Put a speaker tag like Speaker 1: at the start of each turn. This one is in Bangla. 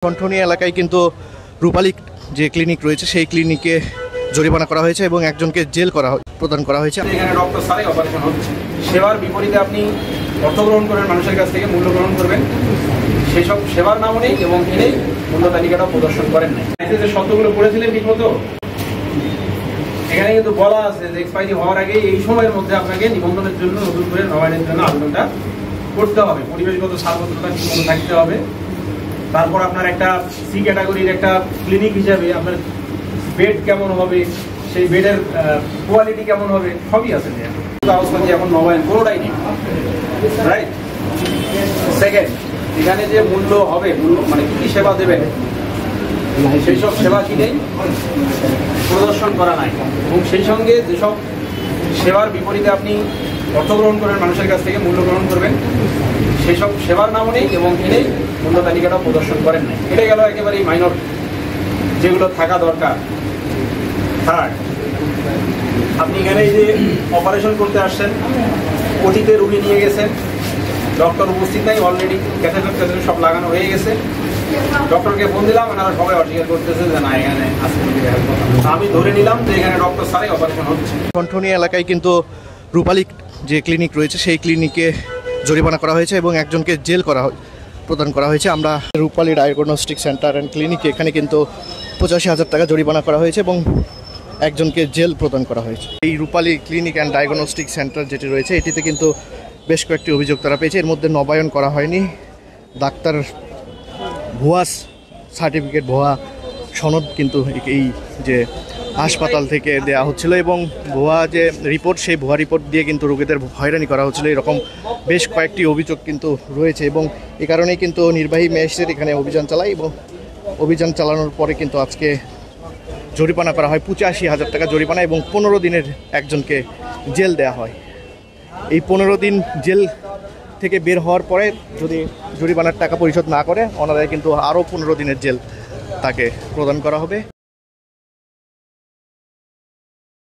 Speaker 1: কণ্ঠনিয়া এলাকায় কিন্তু রূপালী যে ক্লিনিক রয়েছে সেই ক্লিনিকে জরিমানা করা হয়েছে এবং একজনকে জেল প্রদান করা হয়েছে।
Speaker 2: এখানে ডক্টর ছাড়াই অপারেশন হচ্ছে। সেবার বিপরীতে আপনি অর্থ গ্রহণ করেন, মানুষের কাছ থেকে মূল্য গ্রহণ করবেন, সেই সব সেবার নামও নেই এবং এনেই মূল্য তালিকাটা প্রদর্শন করেন নাই। এতে যে শর্তগুলো পড়েছিলেন ঠিক মতো এখানে কিন্তু বলা আছে যে এক্সপায়ারি হওয়ার আগে এই সময়ের মধ্যে আপনাকে নিবন্ধনের জন্য নতুন করে নবায়নের জন্য আবেদনটা করতে হবে। পরিবেশগত সারবদ্ধতা ঠিকমতো থাকতে হবে। তারপর আপনার একটা সি ক্যাটাগরির একটা ক্লিনিক হিসাবে আপনার বেড কেমন হবে, সেই বেডের কোয়ালিটি কেমন হবে, সবই আছে। কাগজপাতি এখন নবায়ন কোনোটাই নেই, রাইট। সেকেন্ড, এখানে যে মূল্য হবে, মূল্য মানে কী কী সেবা দেবেন সেই সব সেবা কি নেই, প্রদর্শন করা নাই। এবং সেই সঙ্গে যেসব সেবার বিপরীতে আপনি অর্থ গ্রহণ করেন, মানুষের কাছ থেকে মূল্য গ্রহণ করবেন, সেই সব সেবার নামও নেই এবং এনেই মূল্য তালিকাটা প্রদর্শন করেন নাই। এটা গেল একেবারেই মাইনর যেগুলো থাকা দরকার। থার্ড, আপনি এখানে এই যে অপারেশন করতে আসছেন, ওটিতে রুগী নিয়ে গেছেন, ডক্টর উপস্থিত নাই, অলরেডি ক্যাথেটার সব লাগানো হয়ে গেছে। ডক্টরকে ফোন দিলাম, ওনারা সবাই অস্বীকার করতেছে যে না এখানে আজকে আমি ধরে নিলাম যে এখানে ডক্টর ছাড়াই অপারেশন হচ্ছে।
Speaker 1: কণ্ঠনিয়া এলাকায় কিন্তু রূপালী যে ক্লিনিক রয়েছে সেই ক্লিনিকে জরিমানা করা হয়েছে এবং একজনকে জেল প্রদান করা হয়েছে। আমরা রূপালী ডায়াগনস্টিক সেন্টার অ্যান্ড ক্লিনিকে এখানে কিন্তু 85,000 টাকা জরিমানা করা হয়েছে এবং একজনকে জেল প্রদান করা হয়েছে। এই রূপালী ক্লিনিক অ্যান্ড ডায়াগনস্টিক সেন্টার যেটি রয়েছে এটিতে কিন্তু বেশ কয়েকটি অভিযোগ তারা পেয়েছে। এর মধ্যে নবায়ন করা হয়নি, ডাক্তার ভুয়া সার্টিফিকেট, ভুয়া সনদ কিন্তু এই যে হাসপাতাল থেকে দেওয়া হচ্ছিল এবং ভুয়া যে রিপোর্ট সেই ভুয়া রিপোর্ট দিয়ে কিন্তু রোগীদের হয়রানি করা হচ্ছিল। এরকম বেশ কয়েকটি অভিযোগ কিন্তু রয়েছে এবং এ কারণেই কিন্তু নির্বাহী ম্যাজিস্ট্রেট এখানে অভিযান চালায় এবং অভিযান চালানোর পরে কিন্তু আজকে জরিমানা করা হয় 85,000 টাকা জরিমানা এবং 15 দিনের একজনকে জেল দেওয়া হয়। এই 15 দিন জেল থেকে বের হওয়ার পরে যদি জরিমানার টাকা পরিশোধ না করে ওনারা কিন্তু আরও 15 দিনের জেল তাকে প্রদান করা হবে।